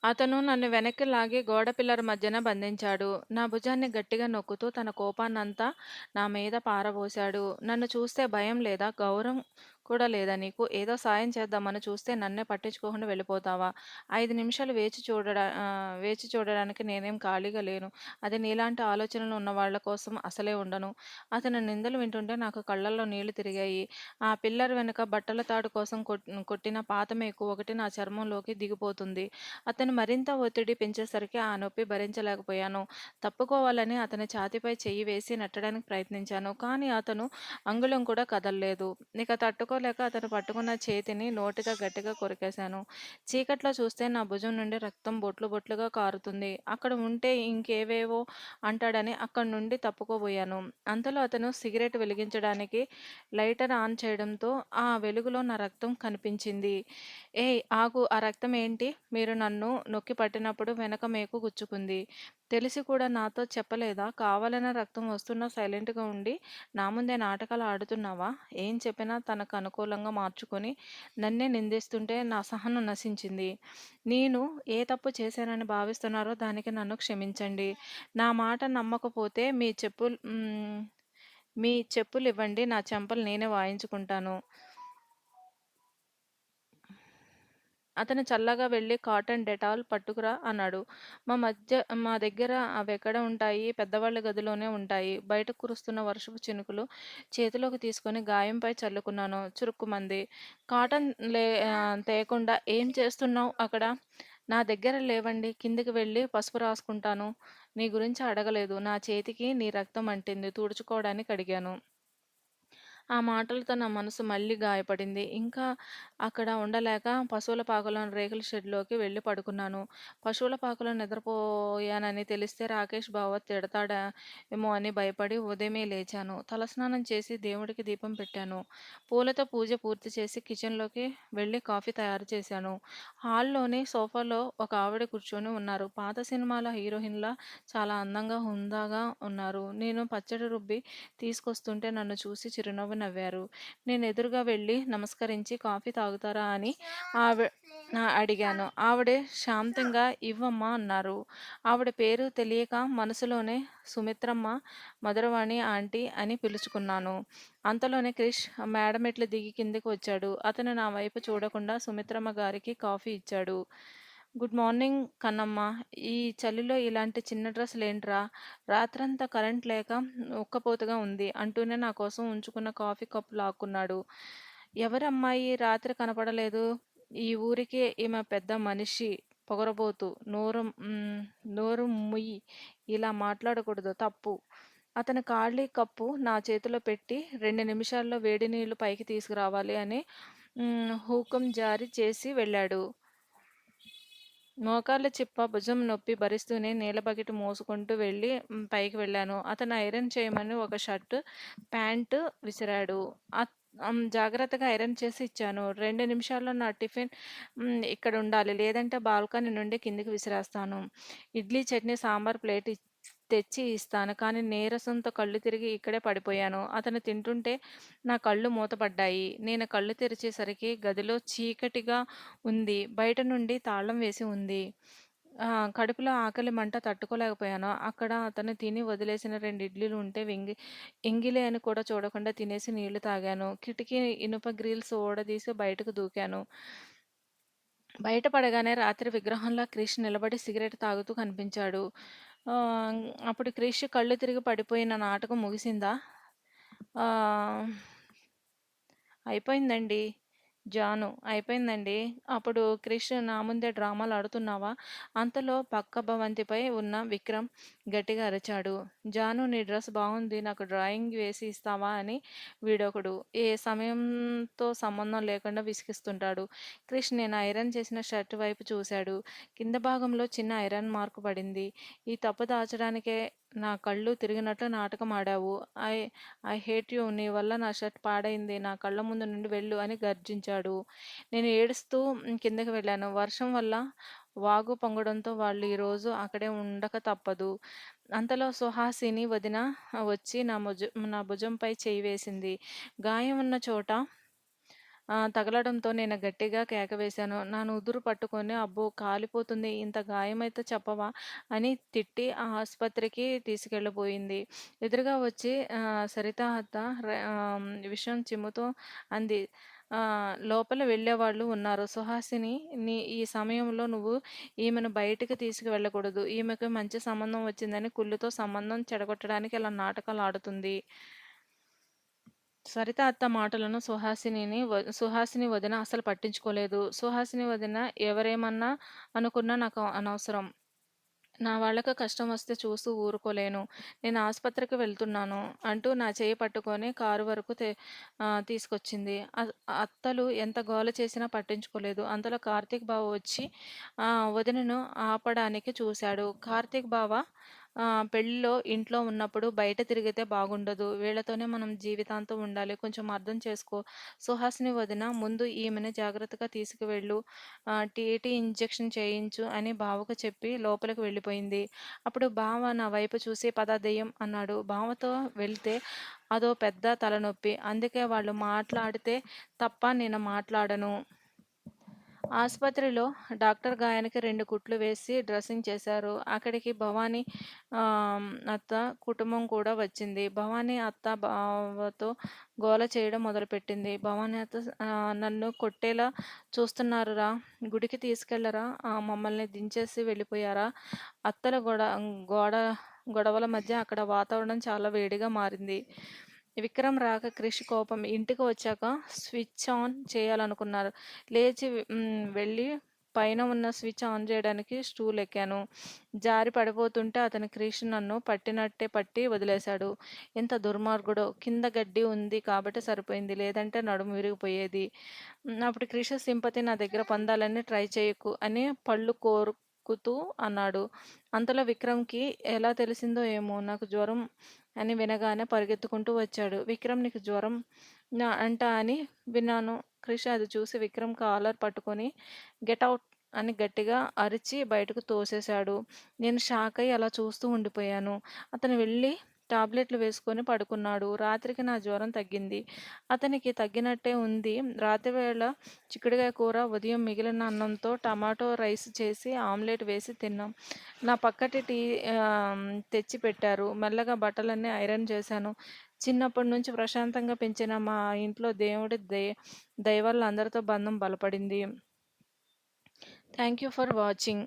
అతను నన్ను వెనక్కి లాగి గోడ పిల్లర్ మధ్యన బంధించాడు. నా భుజాన్ని గట్టిగా నొక్కుతూ తన కోపాన్నంతా నా మీద పారబోశాడు. నన్ను చూస్తే భయం లేదా? గౌరవం కూడా లేదా నీకు? ఏదో సాయం చేద్దామని చూస్తే నన్నే పట్టించుకోకుండా వెళ్ళిపోతావా? 5 నిమిషాలు వేచి చూడడానికి నేనేం ఖాళీగా లేను. అది నీలాంటి ఆలోచనలు ఉన్నవాళ్ళ కోసం అసలే ఉండను. అతని నిందలు వింటుంటే నాకు కళ్ళల్లో నీళ్లు తిరిగాయి. ఆ పిల్లర్ వెనుక బట్టల తాడు కోసం కొట్టిన పాత మేకు ఒకటి నా చర్మంలోకి దిగిపోతుంది. అతను మరింత ఒత్తిడి పెంచేసరికి ఆ నొప్పి భరించలేకపోయాను. తప్పుకోవాలని అతని ఛాతీపై చెయ్యి వేసి నెట్టడానికి ప్రయత్నించాను. కానీ అతను అంగుళం కూడా కదల్లేదు. ఇక తట్టుకోలేక అతను పట్టుకున్న చేతిని నోటితో గట్టిగా కొరికేశాను. చీకట్లో చూస్తే నా భుజం నుండి రక్తం బొట్లు బొట్లుగా కారుతుంది. అక్కడ ఉంటే ఇంకేవేవో అంటాడని అక్కడి నుండి తప్పుకోబోయాను. అంతలో అతను సిగరెట్ వెలిగించడానికి లైటర్ ఆన్ చేయడంతో ఆ వెలుగులో నా రక్తం కనిపించింది. ఏయ్! ఆగు! ఆ రక్తం ఏంటి? మీరు నన్ను నొక్కి పట్టినప్పుడు వెనక మేకు గుచ్చుకుంది. తెలిసి కూడా నాతో చెప్పలేదా? కావాలనే రక్తం వస్తున్నా సైలెంట్‌గా ఉండి, నా ముందే నాటకాలు ఆడుతున్నావా? ఏం చెప్పినా తనకు అనుకూలంగా మార్చుకొని, నన్నే నిందిస్తుంటే నా సహనం నశించింది. నేను ఏ తప్పు చేశానని భావిస్తున్నారో దానికి నన్ను క్షమించండి. నా మాట నమ్మకపోతే మీ చెప్పులివ్వండి. నా చెంపలు నేనే వాయించుకుంటాను. అతను చల్లగా వెళ్లి కాటన్ డెటాల్ పట్టుకురా అన్నాడు. మా దగ్గర అవెక్కడ ఉంటాయి? పెద్దవాళ్ళ గదిలోనే ఉంటాయి. బయట కురుస్తున్న వర్షపు చినుకులు చేతిలోకి తీసుకొని గాయంపై చల్లుకున్నాను. చురుక్కుమంది. కాటన్ తేకుండా ఏం చేస్తున్నావు అక్కడ? నా దగ్గర లేవండి. కిందికి వెళ్ళి పసుపు రాసుకుంటాను. నీ గురించి అడగలేదు. నా చేతికి నీ రక్తం అంటింది. తుడుచుకోవడానికి అడిగాను. ఆ మాటలతో నా మనసు మళ్ళీ గాయపడింది. ఇంకా అక్కడ ఉండలేక పశువుల పాకలోని రేకుల షెడ్‌లోకి వెళ్లి పడుకున్నాను. పశువుల పాకలో నిద్రపోయానని తెలిస్తే రాకేష్ బావ తిడతాడా ఏమో అని భయపడి ఉదయమే లేచాను. తలస్నానం చేసి దేవుడికి దీపం పెట్టాను. పూలతో పూజ పూర్తి చేసి కిచెన్‌లోకి వెళ్లి కాఫీ తయారు చేశాను. హాల్‌లోని సోఫాలో ఒక ఆవిడ కూర్చొని ఉన్నారు. పాత సినిమాల హీరోయిన్‌లా చాలా అందంగా, హుందాగా ఉన్నారు. నేను పచ్చడి రుబ్బి తీసుకొస్తుంటే నన్ను చూసి చిరునవ్వు నవ్వారు. నేను ఎదురుగా వెళ్లి నమస్కరించి కాఫీ తాగుతారా అని ఆవి అడిగాను. ఆవిడ శాంతంగా ఇవ్వమ్మా అన్నారు. ఆవిడ పేరు తెలియక మనసులోనే సుమిత్రమ్మ, మధురవాణి ఆంటీ అని పిలుచుకున్నాను. అంతలోనే క్రిష్ మేడమెట్లు దిగి కిందికి వచ్చాడు. అతను నా వైపు చూడకుండా సుమిత్రమ్మ గారికి కాఫీ ఇచ్చాడు. Good morning Kannamma. ఈ చలిలో ఇలాంటి చిన్న డ్రెస్సులేంట్రా? రాత్రంతా కరెంట్ లేక ఉక్కపోతగా ఉంది అంటూనే నా కోసం ఉంచుకున్న కాఫీ కప్పు లాక్కున్నాడు. ఎవరమ్మాయి రాత్రి కనపడలేదు? ఈ ఊరికి ఈమె పెద్ద మనిషి. పొగరబోతు. నోరు ముయ్యి. ఇలా మాట్లాడకూడదు. తప్పు. అతను ఖాళీ కప్పు నా చేతిలో పెట్టి 2 నిమిషాల్లో వేడి నీళ్లు పైకి తీసుకురావాలి అని హుకుం జారీ చేసి వెళ్ళాడు. మోకాళ్ళ చిప్ప, భుజం నొప్పి భరిస్తూనే నీళ్ళ బకెట్ మోసుకుంటూ వెళ్ళి పైకి వెళ్ళాను. అతను ఐరన్ చేయమని ఒక షర్టు, ప్యాంటు విసిరాడు. జాగ్రత్తగా ఐరన్ చేసి ఇచ్చాను. 2 నిమిషాల్లో నా టిఫిన్ ఇక్కడుండాలి. లేదంటే బాల్కనీ నుండి కిందికి విసిరేస్తాను. ఇడ్లీ, చట్నీ, సాంబార్ ప్లేట్ తెచ్చి ఇస్తాను. కానీ నీరసంతో కళ్ళు తిరిగి ఇక్కడే పడిపోయాను. అతను తింటుంటే నా కళ్ళు మూతపడ్డాయి. నేను కళ్ళు తెరిచేసరికి గదిలో చీకటిగా ఉంది. బయట నుండి తాళం వేసి ఉంది. కడుపులో ఆకలి మంట తట్టుకోలేకపోయాను. అక్కడ అతను తిని వదిలేసిన 2 ఇడ్లీలు ఉంటే ఎంగిలే అని కూడా చూడకుండా తినేసి నీళ్లు తాగాను. కిటికీ ఇనుప గ్రిల్స్ ఊడదీసి బయటకు దూకాను. బయట పడగానే రాత్రి విగ్రహంలా క్రిష్ నిలబడి సిగరెట్ తాగుతూ కనిపించాడు. అప్పుడు క్రిష్ కళ్ళు తిరిగి పడిపోయిన నాటకం ముగిసిందా? ఆహ్, అయిపోయిందండి. జాను. అయిపోయిందండి. అప్పుడు క్రిష్ నా ముందే డ్రామాలాడుతున్నావా? అంతలో పక్క భవంతిపై ఉన్న విక్రమ్ గట్టిగా అరిచాడు. జాను నీ డ్రెస్ బావుంది. నాకు డ్రాయింగ్ వేసి ఇస్తావా అని వీడొకడు. ఏ సమయంతో సంబంధం లేకుండా విసిగిస్తుంటాడు. క్రిష్ నేను ఐరన్ చేసిన షర్ట్ వైపు చూశాడు. కింద భాగంలో చిన్న ఐరన్ మార్కు పడింది. ఈ తప్పు దాచడానికే నా కళ్ళు తిరిగినట్లు నాటకం ఆడావు. I I hate you. నీ వల్ల నా షర్ట్ పాడైంది. నా కళ్ళ ముందు నుండి వెళ్ళు అని గర్జించాడు. నేను ఏడుస్తూ కిందకి వెళ్ళాను. వర్షం వల్ల వాగు పొంగడంతో వాళ్ళు ఈరోజు అక్కడే ఉండక తప్పదు. అంతలో సుహాసిని వదిన వచ్చి నా భుజంపై చేయి వేసింది. గాయం ఉన్న చోట తగలడంతో నేను గట్టిగా కేక వేశాను. నా నుదురు పట్టుకొని "అబ్బో! కాలిపోతుంది. ఇంత గాయమైతే చెప్పవా?" అని తిట్టి ఆ ఆస్పత్రికి తీసుకెళ్ళబోయింది. ఎదురుగా వచ్చి సరిత అత్త విషం చిమ్ముతూ అంది. లోపల వెళ్ళేవాళ్ళు ఉన్నారు. సుహాసిని ఈ సమయంలో నువ్వు ఈమెను బయటికి తీసుకువెళ్ళకూడదు. ఈమెకు మంచి సంబంధం వచ్చిందని కుళ్ళుతో సంబంధం చెడగొట్టడానికి ఇలా నాటకాలాడుతుంది. సరిత అత్త మాటలను సుహాసిని వదిన అస్సలు పట్టించుకోలేదు. సుహాసిని వదిన ఎవరేమన్నా అనుకున్నా నాకు అనవసరం. నా వాళ్ళకి కష్టం వస్తే చూస్తూ ఊరుకోలేను. నేను ఆస్పత్రికి వెళ్తున్నాను అంటూ నా చెయ్యి పట్టుకొని కారు వరకు తీసుకొచ్చింది. అత్తలు ఎంత గోల చేసినా పట్టించుకోలేదు. అంతలో కార్తీక్ బావ వచ్చి వదినను ఆపడానికి చూశాడు. కార్తీక్ బావ పెళ్ళిలో ఇంట్లో ఉన్నప్పుడు బయట తిరిగితే బాగుండదు. వీళ్ళతోనే మనం జీవితాంతం ఉండాలి. కొంచెం అర్థం చేసుకో. సుహాసిని వదిన ముందు ఈమెను జాగ్రత్తగా తీసుకువెళ్ళు. టీటీ ఇంజెక్షన్ చేయించు అని బావకు చెప్పి లోపలికి వెళ్ళిపోయింది. అప్పుడు బావ నా వైపు చూసి పద దెయ్యం అన్నాడు. బావతో వెళ్తే అదో పెద్ద తలనొప్పి. అందుకే వాళ్ళు మాట్లాడితే తప్ప నేను మాట్లాడను. ఆస్పత్రిలో డాక్టర్ గాయానికి 2 కుట్లు వేసి డ్రెస్సింగ్ చేశారు. అక్కడికి భవానీ అత్త కుటుంబం కూడా వచ్చింది. భవానీ అత్త బావతో గోల చేయడం మొదలుపెట్టింది. భవానీ అత్త నన్ను కొట్టేలా చూస్తున్నారురా! గుడికి తీసుకెళ్లరా? మమ్మల్ని దించేసి వెళ్ళిపోయారా? అత్తల గోడ గొడవల మధ్య అక్కడ వాతావరణం చాలా వేడిగా మారింది. విక్రమ్ రాక క్రిష్ కోపం. ఇంటికి వచ్చాక స్విచ్ ఆన్ చేయాలనుకున్నారు. లేచి వెళ్ళి పైన ఉన్న స్విచ్ ఆన్ చేయడానికి స్టూల్ ఎక్కాను. జారి పడిపోతుంటే అతని క్రిష్ నన్ను పట్టినట్టే పట్టి వదిలేశాడు. ఎంత దుర్మార్గుడో! కింద గడ్డి ఉంది కాబట్టి సరిపోయింది. లేదంటే నడుము విరిగిపోయేది. అప్పుడు క్రిష్ సింపతి నా దగ్గర పొందాలని ట్రై చేయకు అని పళ్ళు కోరుకుతూ అన్నాడు. అంతలో విక్రమ్‌కి ఎలా తెలిసిందో ఏమో నాకు జ్వరం అని వినగానే పరిగెత్తుకుంటూ వచ్చాడు. విక్రమ్ నీకు జ్వరం అంట అని విన్నాను. క్రిష్ అది చూసి విక్రమ్ కాలర్ పట్టుకొని గెట్ ఔట్ అని గట్టిగా అరిచి బయటకు తోసేశాడు. నేను షాక్ అయ్యి అలా చూస్తూ ఉండిపోయాను. అతను వెళ్ళి టాబ్లెట్లు వేసుకొని పడుకున్నాడు. రాత్రికి నా జ్వరం తగ్గింది. అతనికి తగ్గినట్టే ఉంది. రాత్రివేళ చిక్కుడుకాయ కూర, ఉదయం మిగిలిన అన్నంతో టమాటో రైస్ చేసి ఆమ్లెట్ వేసి తిన్నాం. నా పక్కటి టీ తెచ్చి పెట్టారు. మెల్లగా బట్టలన్నీ ఐరన్ చేశాను. చిన్నప్పటి నుంచి ప్రశాంతంగా పెంచిన మా ఇంట్లో దేవుడి దయ వల్ల అందరితో బంధం బలపడింది. Thank you for watching.